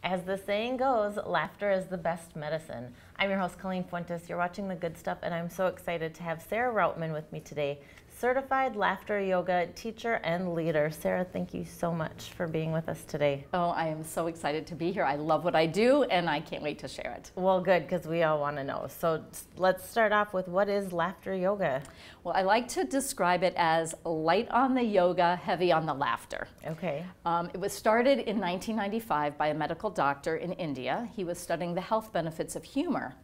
As the saying goes, laughter is the best medicine. I'm your host, Colleen Fuentes. You're watching The Good Stuff, and I'm so excited to have Sarah Routman with me today, certified laughter yoga teacher and leader. Sarah, thank you so much for being with us today. Oh, I am so excited to be here. I love what I do, and I can't wait to share it. Well, good, because we all want to know. So let's start off with, what is laughter yoga? Well, I like to describe it as light on the yoga, heavy on the laughter. Okay. It was started in 1995 by a medical doctor in India. He was studying the health benefits of humor.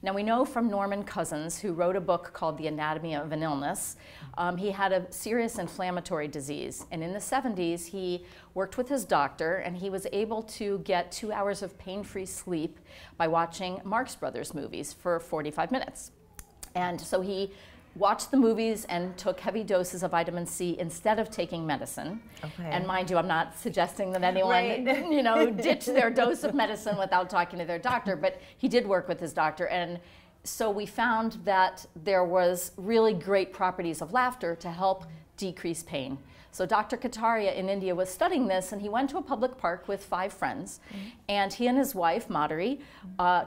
Now, we know from Norman Cousins, who wrote a book called The Anatomy of an Illness, he had a serious inflammatory disease. And in the 70s, he worked with his doctor, and he was able to get 2 hours of pain-free sleep by watching Marx Brothers movies for 45 minutes. And so he watched the movies and took heavy doses of vitamin C instead of taking medicine. Okay. And mind you, I'm not suggesting that anyone, right. ditch their dose of medicine without talking to their doctor, but he did work with his doctor. And so we found that there was really great properties of laughter to help decrease pain. So Dr. Kataria in India was studying this, and he went to a public park with 5 friends, and he and his wife, Madhuri,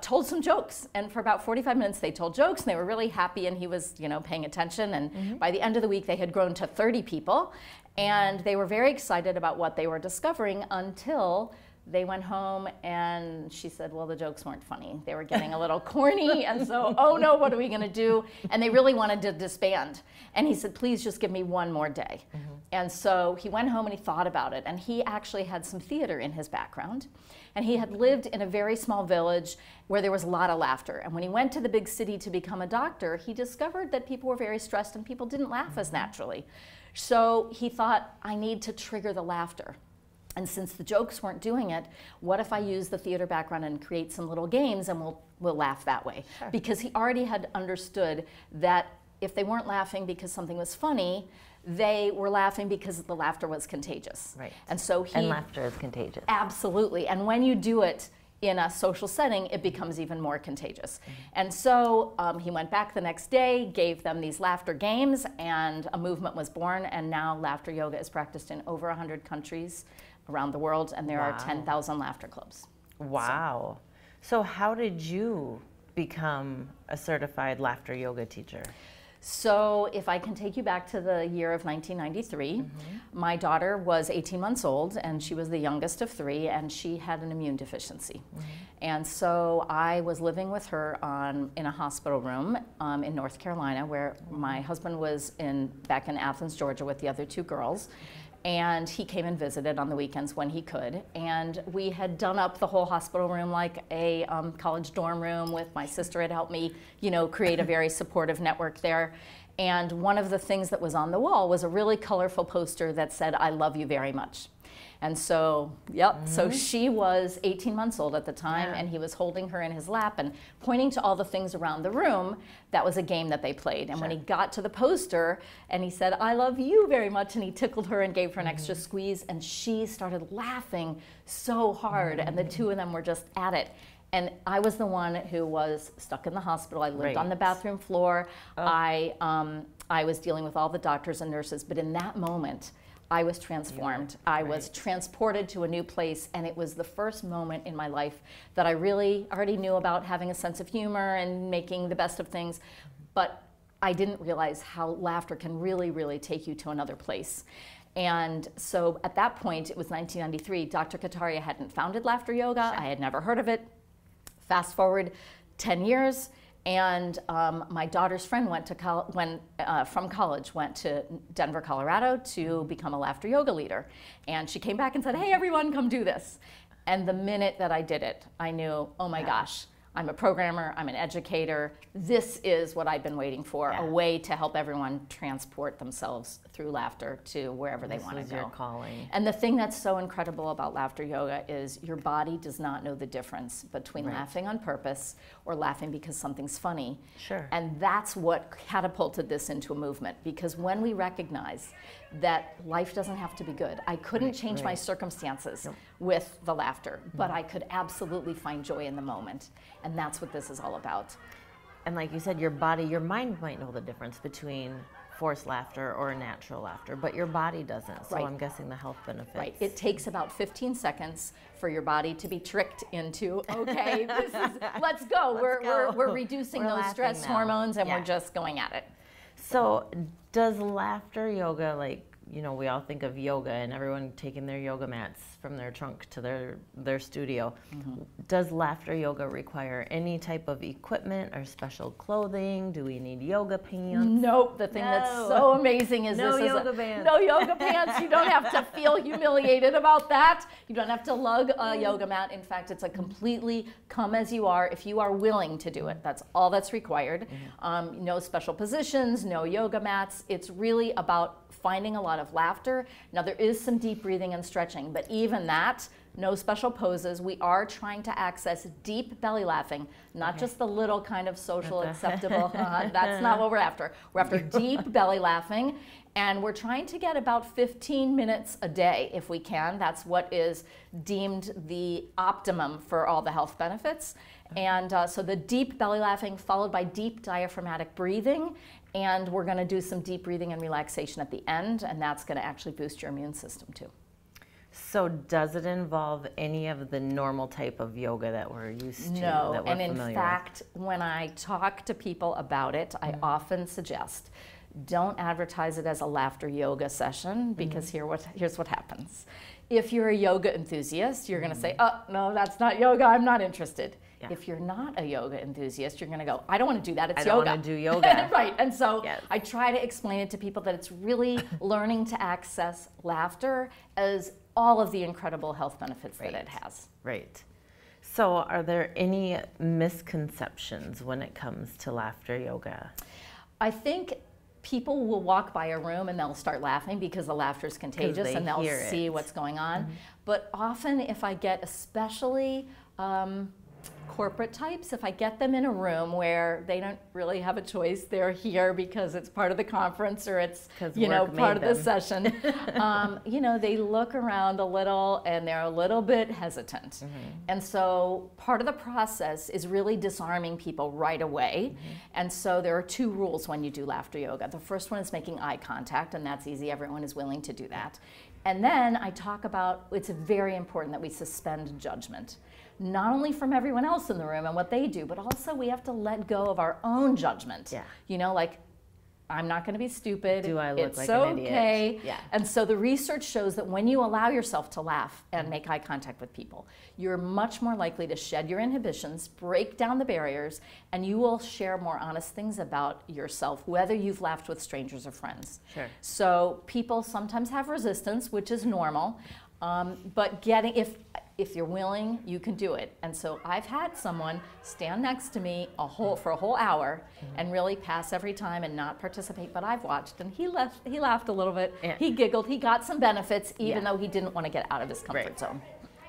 told some jokes. And for about 45 minutes, they told jokes, and they were really happy, and he was, paying attention. And by the end of the week, they had grown to 30 people, and they were very excited about what they were discovering until they went home, and she said, well, the jokes weren't funny. They were getting a little corny, and so, oh no, what are we gonna do? And they really wanted to disband. And he said, please just give me one more day. And so he went home and he thought about it, and he actually had some theater in his background. And he had lived in a very small village where there was a lot of laughter. And when he went to the big city to become a doctor, he discovered that people were very stressed and people didn't laugh as naturally. So he thought, I need to trigger the laughter. And since the jokes weren't doing it, what if I use the theater background and create some little games, and we'll laugh that way? Sure. Because he already had understood that if they weren't laughing because something was funny, they were laughing because the laughter was contagious. Right. And so and laughter is contagious. Absolutely. And when you do it in a social setting, it becomes even more contagious. And so he went back the next day, gave them these laughter games, and a movement was born. And now laughter yoga is practiced in over 100 countries around the world, and there are 10,000 laughter clubs. Wow. So how did you become a certified laughter yoga teacher? So if I can take you back to the year of 1993, my daughter was 18 months old, and she was the youngest of 3, and she had an immune deficiency. And so I was living with her in a hospital room in North Carolina, where my husband was back in Athens, Georgia, with the other 2 girls. And he came and visited on the weekends when he could. And we had done up the whole hospital room like a college dorm room. With my sister had helped me, create a very supportive network there. And one of the things that was on the wall was a really colorful poster that said, "I love you very much." And so, so she was 18 months old at the time, and he was holding her in his lap and pointing to all the things around the room. That was a game that they played. And when he got to the poster, and he said, "I love you very much," and he tickled her and gave her an extra squeeze, and she started laughing so hard, and the 2 of them were just at it. And I was the one who was stuck in the hospital. I lived on the bathroom floor. I was dealing with all the doctors and nurses, but in that moment, I was transformed. I was transported to a new place, and it was the first moment in my life that I really already knew about having a sense of humor and making the best of things, but I didn't realize how laughter can really, really take you to another place. And so at that point, it was 1993, Dr. Kataria hadn't founded laughter yoga. I had never heard of it. Fast forward 10 years, and my daughter's friend from college went to Denver, Colorado to become a laughter yoga leader. And she came back and said, "Hey, everyone, come do this." And the minute that I did it, I knew, oh my gosh, I'm a programmer, I'm an educator. This is what I've been waiting for, a way to help everyone transport themselves through laughter to wherever they want to go. This is your calling. And the thing that's so incredible about laughter yoga is your body does not know the difference between laughing on purpose or laughing because something's funny. Sure. And that's what catapulted this into a movement, because when we recognize that life doesn't have to be good. I couldn't change my circumstances with the laughter, but I could absolutely find joy in the moment. And that's what this is all about. And like you said, your body, your mind might know the difference between forced laughter or natural laughter, but your body doesn't. So Right. I'm guessing the health benefits. Right. It takes about 15 seconds for your body to be tricked into, okay, let's go. We're reducing those stress hormones and we're just going at it. So does laughter yoga, like, you know, we all think of yoga and everyone taking their yoga mats from their trunk to their studio. Does laughter yoga require any type of equipment or special clothing? Do we need yoga pants? Nope. The thing that's so amazing is No this yoga is pants. no yoga pants. You don't have to feel humiliated about that. You don't have to lug a yoga mat. In fact, it's a completely come as you are if you are willing to do it. That's all that's required. No special positions, no yoga mats. It's really about finding a lot of laughter. Now there is some deep breathing and stretching, but even that, no special poses. We are trying to access deep belly laughing, not just the little kind of social acceptable, that's not what we're after. We're after deep belly laughing, and we're trying to get about 15 minutes a day if we can. That's what is deemed the optimum for all the health benefits. And so the deep belly laughing followed by deep diaphragmatic breathing, and we're going to do some deep breathing and relaxation at the end, and that's going to actually boost your immune system too. So does it involve any of the normal type of yoga that we're used to? No, that we're and in familiar fact, when I talk to people about it, I often suggest don't advertise it as a laughter yoga session, because here's what happens. If you're a yoga enthusiast, you're going to say, oh, no, that's not yoga, I'm not interested. Yeah. If you're not a yoga enthusiast, you're going to go, I don't want to do that, it's yoga. I don't want to do yoga. Right, and so I try to explain it to people that it's really learning to access laughter as all of the incredible health benefits that it has. Right. So are there any misconceptions when it comes to laughter yoga? I think people will walk by a room and they'll start laughing because the laughter is contagious and they'll see what's going on. But often if I get especially corporate types, if I get them in a room where they don't really have a choice, they're here because it's part of the conference or it's part of the session, they look around a little and they're a little bit hesitant. And so part of the process is really disarming people right away. And so there are two rules when you do laughter yoga. The first one is making eye contact, and that's easy. Everyone is willing to do that. And then I talk about, it's very important that we suspend judgment. Not only from everyone else in the room and what they do, but also we have to let go of our own judgment. You know, like, I'm not going to be stupid. Do I look it's like an idiot? Okay. And so the research shows that when you allow yourself to laugh and make eye contact with people, you're much more likely to shed your inhibitions, break down the barriers, and you will share more honest things about yourself, whether you've laughed with strangers or friends. So people sometimes have resistance, which is normal. But if you're willing, you can do it. And so I've had someone stand next to me for a whole hour and really pass every time and not participate, but I've watched, and he laughed a little bit, he giggled, he got some benefits even though he didn't want to get out of his comfort zone.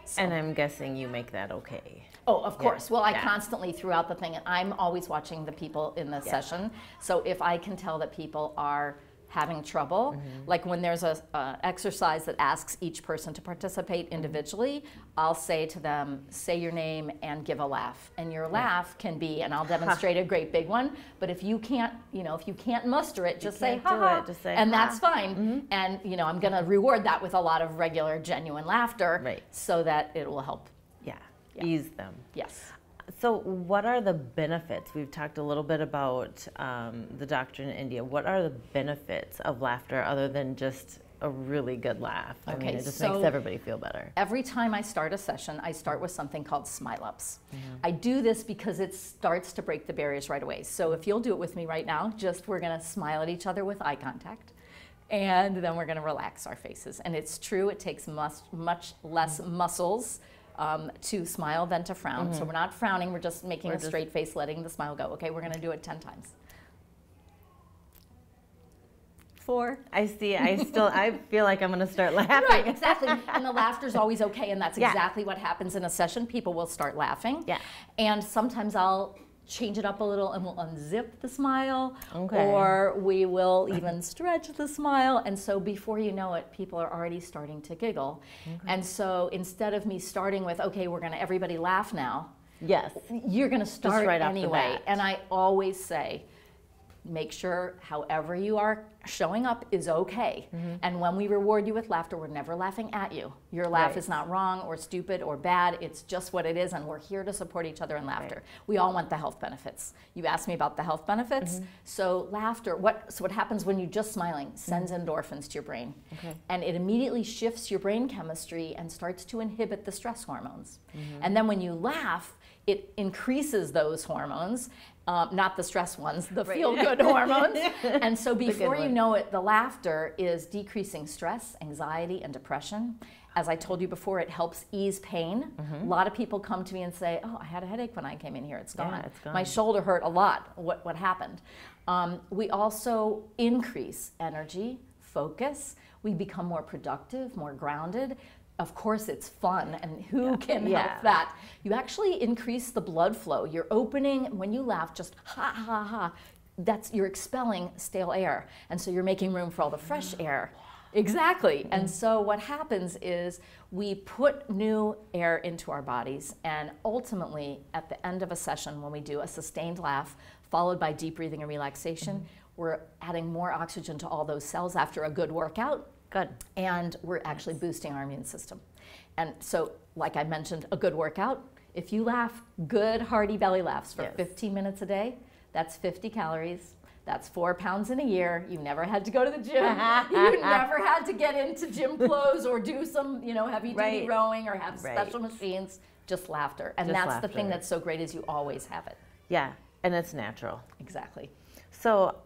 So. And I'm guessing you make that okay. Oh, of course. Well, I constantly throughout the thing, and I'm always watching the people in the session. So if I can tell that people are having trouble, like when there's a exercise that asks each person to participate individually, I'll say to them, say your name and give a laugh. And your laugh can be, and I'll demonstrate a great big one, but if you can't, if you can't muster it, just say ha ha, and that's fine. And I'm gonna reward that with a lot of regular, genuine laughter so that it will help. Ease them. Yes. So what are the benefits? We've talked a little bit about the doctor in India. What are the benefits of laughter other than just a really good laugh? I mean, it just makes everybody feel better. Every time I start a session, I start with something called smile ups. I do this because it starts to break the barriers right away. So if you'll do it with me right now, we're gonna smile at each other with eye contact. And then we're gonna relax our faces. And it's true, it takes much less muscles to smile than to frown. So we're not frowning, we're just making a straight face, letting the smile go. Okay, we're gonna do it 10 times. 4. I see, I feel like I'm gonna start laughing. Right, exactly, and the laughter's always okay, and that's exactly what happens in a session. People will start laughing. And sometimes I'll change it up a little and we'll unzip the smile, or we will even stretch the smile, and so before you know it, people are already starting to giggle. And so instead of me starting with, okay, we're gonna everybody laugh now, you're gonna start right anyway. And I always say, Make sure however you are showing up is okay. And when we reward you with laughter, we're never laughing at you. Your laugh is not wrong or stupid or bad. It's just what it is, and we're here to support each other in laughter. We all want the health benefits. You asked me about the health benefits. So laughter, what happens when you're just smiling? Sends endorphins to your brain. And it immediately shifts your brain chemistry and starts to inhibit the stress hormones. And then when you laugh, it increases those hormones, not the stress ones, the feel-good hormones. And so before you know it, the laughter is decreasing stress, anxiety, and depression. As I told you before, it helps ease pain. A lot of people come to me and say, oh, I had a headache when I came in here, it's gone. It's gone. My shoulder hurt a lot, what happened? We also increase energy, focus. We become more productive, more grounded. Of course, it's fun, and who can help that? You actually increase the blood flow. You're opening, when you laugh, just ha, ha, ha. You're expelling stale air, and so you're making room for all the fresh air. Exactly. And so what happens is we put new air into our bodies, and ultimately, at the end of a session, when we do a sustained laugh, followed by deep breathing and relaxation, we're adding more oxygen to all those cells after a good workout. Good. And we're actually boosting our immune system. And so, like I mentioned, a good workout, if you laugh, good hearty belly laughs for 15 minutes a day, that's 50 calories. That's 4 pounds in a year. You never had to go to the gym. You never had to get into gym clothes or do some, heavy duty rowing or have special machines. Just laughter. And that's the thing that's so great is you always have it. Yeah, and it's natural. Exactly. So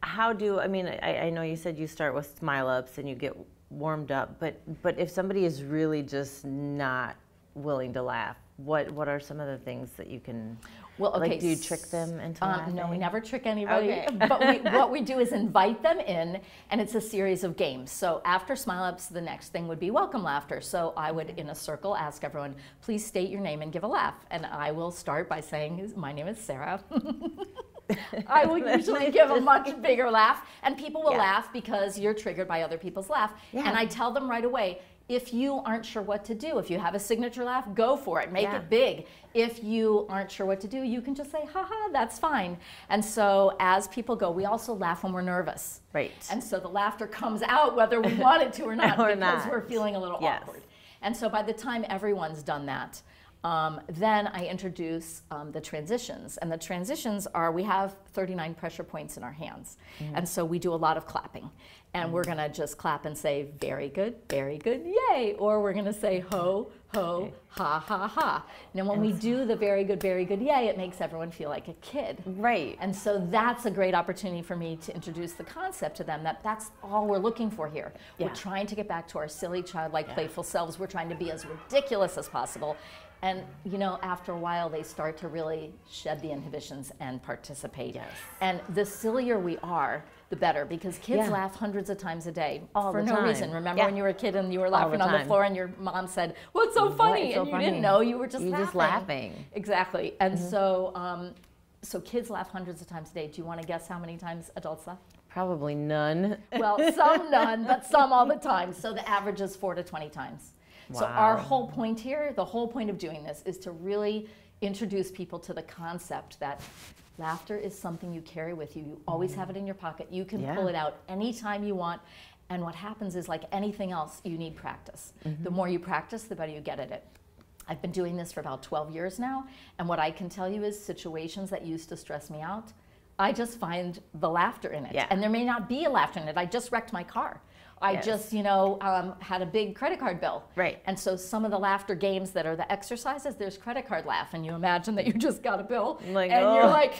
I know you said you start with smile ups and you get warmed up, but if somebody is really just not willing to laugh, what are some of the things that you can, do you trick them into laughing? No, we never trick anybody, but what we do is invite them in, and it's a series of games. So after smile ups, the next thing would be welcome laughter. So I would, in a circle, ask everyone, please state your name and give a laugh. And I will start by saying, my name is Sarah. I will usually give a much bigger laugh, and people will laugh because you're triggered by other people's laugh. And I tell them right away, if you aren't sure what to do, if you have a signature laugh, go for it, make it big. If you aren't sure what to do, you can just say, haha, that's fine. And so as people go, we also laugh when we're nervous. Right. And so the laughter comes out whether we want it to or not, because we're feeling a little awkward. And so by the time everyone's done that, then I introduce the transitions. And the transitions are, we have 39 pressure points in our hands. And so we do a lot of clapping. And we're going to just clap and say, very good, yay. Or we're going to say, ho, ho, ha, ha, ha. Now, when we do the very good, yay, it makes everyone feel like a kid. Right. And so that's a great opportunity for me to introduce the concept to them, that that's all we're looking for here. We're trying to get back to our silly, childlike, playful selves. We're trying to be as ridiculous as possible. And, after a while, they start to really shed the inhibitions and participate. And the sillier we are, the better, because kids laugh hundreds of times a day for no reason. Remember when you were a kid and you were laughing on the floor and your mom said, what's so funny? And you didn't know, you were just laughing. Exactly. And so kids laugh hundreds of times a day. Do you want to guess how many times adults laugh? Probably none. Well, some none, but some all the time. So the average is 4 to 20 times. Wow. So our whole point here, the whole point of doing this, is to really introduce people to the concept that laughter is something you carry with you. You always have it in your pocket. You can pull it out anytime you want. And what happens is, like anything else, you need practice. The more you practice, the better you get at it. I've been doing this for about 12 years now. And what I can tell you is situations that used to stress me out, I just find the laughter in it. And there may not be a laughter in it. I just wrecked my car. I just, had a big credit card bill. Right. And so some of the laughter games that are the exercises, there's credit card laugh. And you imagine that you just got a bill and you're like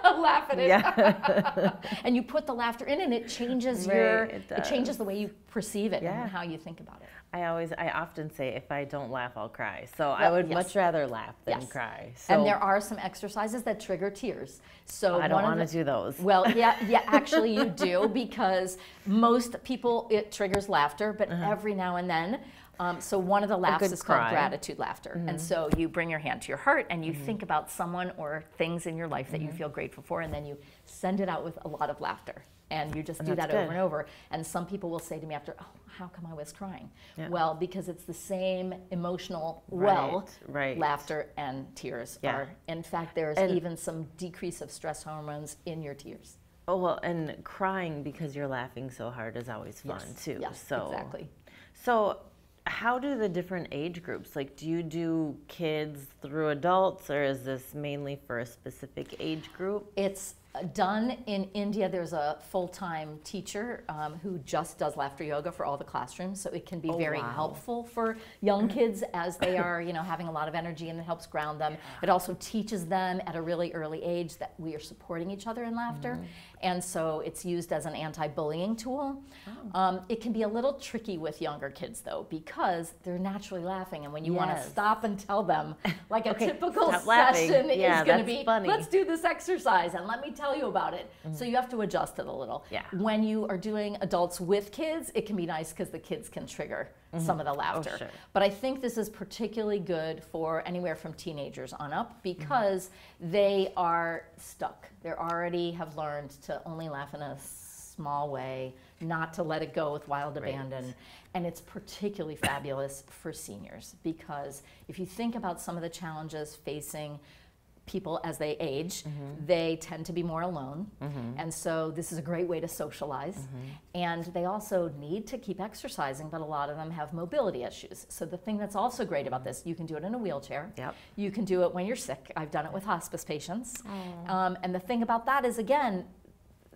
laughing at it. And you put the laughter in and it changes it changes the way you perceive it and how you think about it. I often say, if I don't laugh, I'll cry. So I would much rather laugh than cry. So, and there are some exercises that trigger tears. So I don't want to do those. Well, actually you do, because most people, it triggers laughter, but every now and then. So one of the laughs is called gratitude laughter. And so you bring your hand to your heart and you think about someone or things in your life that you feel grateful for, and then you send it out with a lot of laughter. And you just do that over and over. And some people will say to me after, oh, how come I was crying? Yeah. Well, because it's the same emotional laughter and tears are. In fact, there's even some decrease of stress hormones in your tears. Oh, well, and crying because you're laughing so hard is always fun, too. Yes, so, exactly. So how do the different age groups, like, do you do kids through adults, or is this mainly for a specific age group? It's done in India. There's a full-time teacher who just does laughter yoga for all the classrooms, so it can be very helpful for young kids as they are, having a lot of energy, and it helps ground them. It also teaches them at a really early age that we are supporting each other in laughter, and so it's used as an anti-bullying tool. It can be a little tricky with younger kids, though, because they're naturally laughing, and when you want to stop and tell them, like a typical session is going to be, let's do this exercise, and let me tell you about it. So you have to adjust it a little. When you are doing adults with kids, it can be nice because the kids can trigger some of the laughter. But I think this is particularly good for anywhere from teenagers on up because they are stuck. They already have learned to only laugh in a small way, not to let it go with wild abandon. And it's particularly fabulous for seniors because if you think about some of the challenges facing people as they age, they tend to be more alone. And so this is a great way to socialize. And they also need to keep exercising, but a lot of them have mobility issues. So the thing that's also great about this, you can do it in a wheelchair. You can do it when you're sick. I've done it with hospice patients. And the thing about that is, again,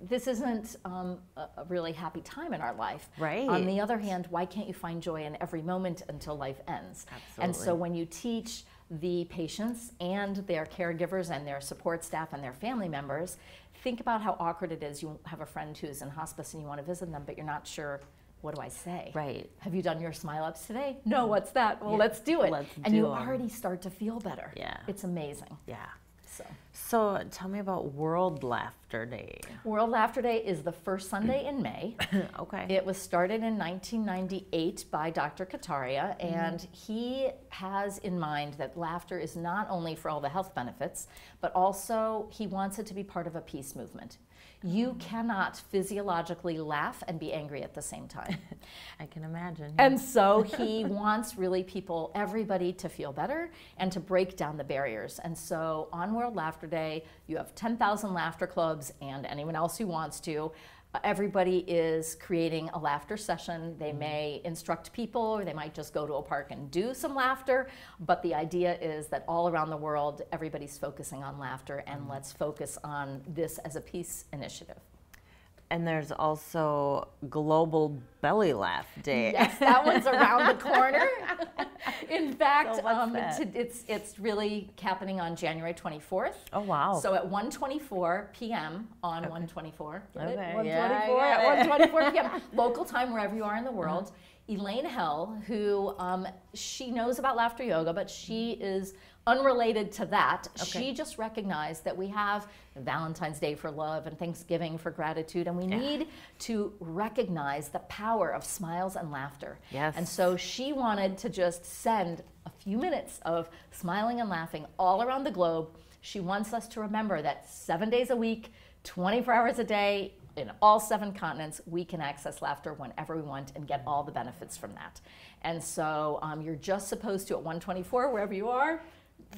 this isn't a really happy time in our life. On the other hand, why can't you find joy in every moment until life ends? And so when you teach the patients and their caregivers and their support staff and their family members, think about how awkward it is. You have a friend who's in hospice and you want to visit them, but you're not sure, what do I say? Have you done your smile ups today? No, what's that? Well, let's do it. And you already start to feel better. It's amazing. So tell me about World Laughter Day. World Laughter Day is the first Sunday in May. It was started in 1998 by Dr. Kataria, and he has in mind that laughter is not only for all the health benefits, but also he wants it to be part of a peace movement. You cannot physiologically laugh and be angry at the same time. I can imagine. And so he wants really everybody to feel better and to break down the barriers. And so on World Laughter Day, you have 10,000 laughter clubs and anyone else who wants to. Everybody is creating a laughter session. They may instruct people, or they might just go to a park and do some laughter. But the idea is that all around the world, everybody's focusing on laughter, and let's focus on this as a peace initiative. And there's also Global Belly Laugh Day. Yes, that one's around the corner. In fact, it's really happening on January 24th. Oh, wow. So at 1:24 p.m. on 1:24. Get it? 1:24 at 1:24 p.m. local time wherever you are in the world. Elaine Hell, who she knows about laughter yoga, but she is unrelated to that. She just recognized that we have Valentine's Day for love and Thanksgiving for gratitude, and we need to recognize the power of smiles and laughter. And so she wanted to just send a few minutes of smiling and laughing all around the globe. She wants us to remember that 7 days a week, 24 hours a day, in all 7 continents, we can access laughter whenever we want and get all the benefits from that. And so you're just supposed to, at 1:24, wherever you are,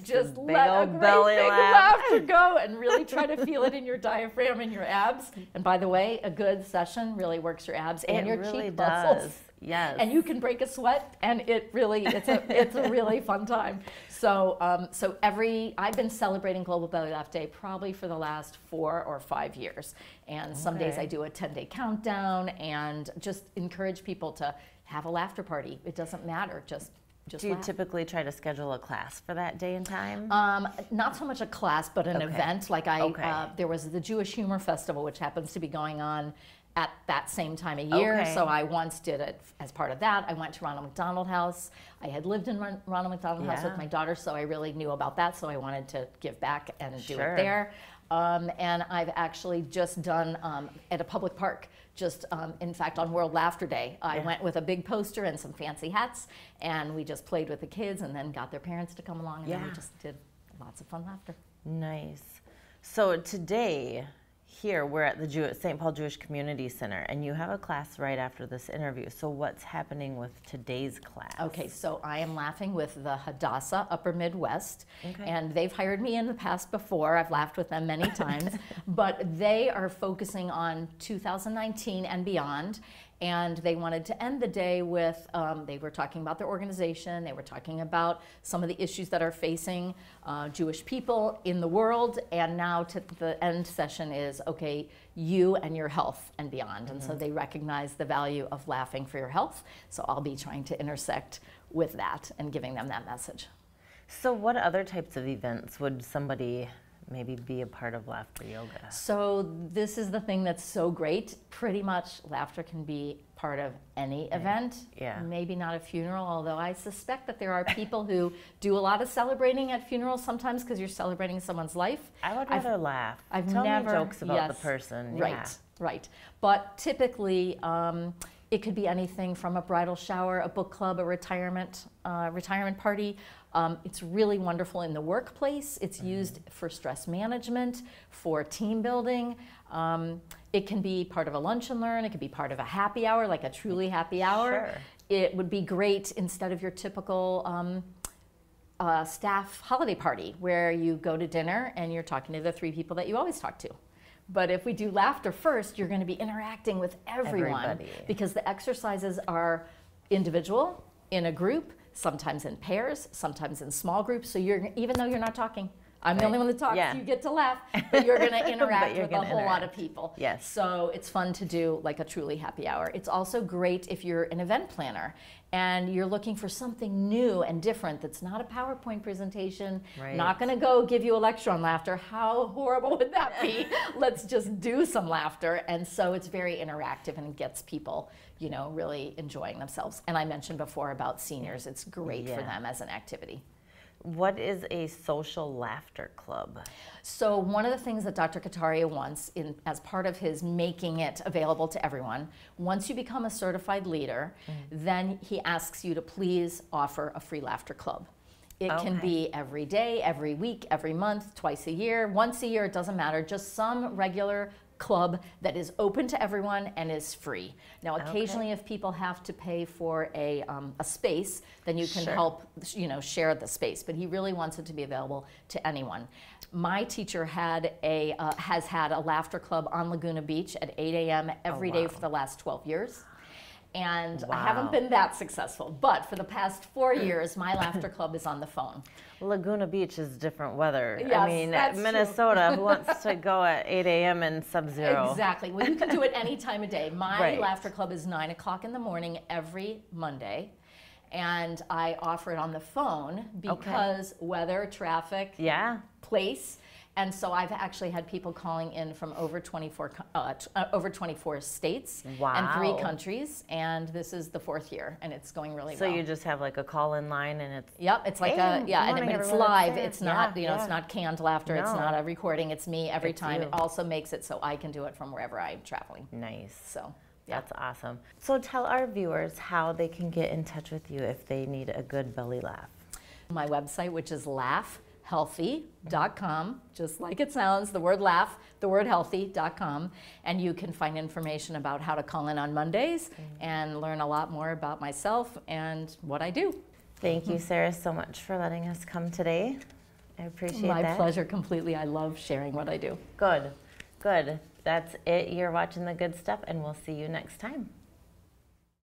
just let a great big laughter go and really try to feel it in your diaphragm and your abs. And by the way, a good session really works your abs and your cheek muscles. And you can break a sweat, and it's a really fun time. So I've been celebrating Global Belly Laugh Day probably for the last 4 or 5 years. And some days I do a 10-day countdown and just encourage people to have a laughter party. It doesn't matter, just do you typically try to schedule a class for that day and time? Not so much a class, but an event. Like there was the Jewish Humor Festival, which happens to be going on at that same time of year. So I once did it as part of that. I went to Ronald McDonald House. I had lived in Ronald McDonald House with my daughter, so I really knew about that. So I wanted to give back and do it there. And I've actually just done at a public park, in fact, on World Laughter Day. I went with a big poster and some fancy hats, and we just played with the kids and then got their parents to come along, and then we just did lots of fun laughter. Nice. So today, here we're at the St. Paul Jewish Community Center, and you have a class right after this interview. So what's happening with today's class? Okay, so I am laughing with the Hadassah Upper Midwest, Okay. and they've hired me in the past before. I've laughed with them many times, but they are focusing on 2019 and beyond. And they wanted to end the day with, they were talking about their organization, they were talking about some of the issues that are facing Jewish people in the world, and now the end session is, okay, you and your health and beyond. And so they recognize the value of laughing for your health, so I'll be trying to intersect with that and giving them that message. So what other types of events would somebody maybe be a part of laughter yoga? So this is the thing that's so great. Pretty much laughter can be part of any event. Yeah. Maybe not a funeral, although I suspect that there are people who do a lot of celebrating at funerals sometimes because you're celebrating someone's life. I would rather laugh. I've Tell never me jokes about the yes, person. Right, Yeah. right. But typically, it could be anything from a bridal shower, a book club, a retirement party. It's really wonderful in the workplace. It's used for stress management, for team building. It can be part of a lunch and learn. It could be part of a happy hour, like a truly happy hour. Sure. It would be great instead of your typical staff holiday party where you go to dinner and you're talking to the 3 people that you always talk to. But if we do laughter first, you're going to be interacting with everyone. Everybody. Because the exercises are individual, in a group, sometimes in pairs, sometimes in small groups. So even though you're not talking, I'm the only one that talks, Yeah. you get to laugh, but you're going to interact with a whole lot of people. Yes. So it's fun to do like a truly happy hour. It's also great if you're an event planner and you're looking for something new and different that's not a PowerPoint presentation, Right. not going to go give you a lecture on laughter. How horrible would that be? Let's just do some laughter. And so it's very interactive and it gets people, you know, really enjoying themselves. And I mentioned before about seniors. It's great for Yeah. them as an activity. What is a social laughter club? So one of the things that Dr. Kataria wants, as part of his making it available to everyone, once you become a certified leader, then he asks you to please offer a free laughter club. It can Okay. be every day, every week, every month, twice a year, once a year, it doesn't matter, just some regular club that is open to everyone and is free. Now, occasionally, if people have to pay for a space, then you can Sure. help, you know, share the space. But he really wants it to be available to anyone. My teacher has had a laughter club on Laguna Beach at 8 a.m. every day wow. for the last 12 years. And I Wow. haven't been that successful. But for the past 4 years, my laughter club is on the phone. Laguna Beach is different weather. I Yes, mean, that's true. Minnesota, who wants to go at 8 a.m. in sub-zero? Exactly. Well, you can do it any time of day. My Right. laughter club is 9 o'clock in the morning every Monday. And I offer it on the phone because weather, traffic, Yeah. place. And so I've actually had people calling in from over 24 states and 3 Wow. countries. And this is the 4th year, and it's going really So well. you just have like a call-in line, and it's Yep, it's like Hey, but morning, it's everyone, live. it's It's Sarah. not, Yeah, you know, yeah. it's not canned laughter. It's No. not a recording. It's me every It's time. you. It also makes it so I can do it from wherever I'm traveling. nice. So, yeah. That's awesome. So tell our viewers how they can get in touch with you if they need a good belly laugh. My website, which is laughhealthy.com, just like it sounds, the word laugh, the word healthy.com. And you can find information about how to call in on Mondays and learn a lot more about myself and what I do. Thank you, Sarah, so much for letting us come today. I appreciate My that. pleasure completely. I love sharing what I do. Good, good. That's it. You're watching The Good Stuff, and we'll see you next time.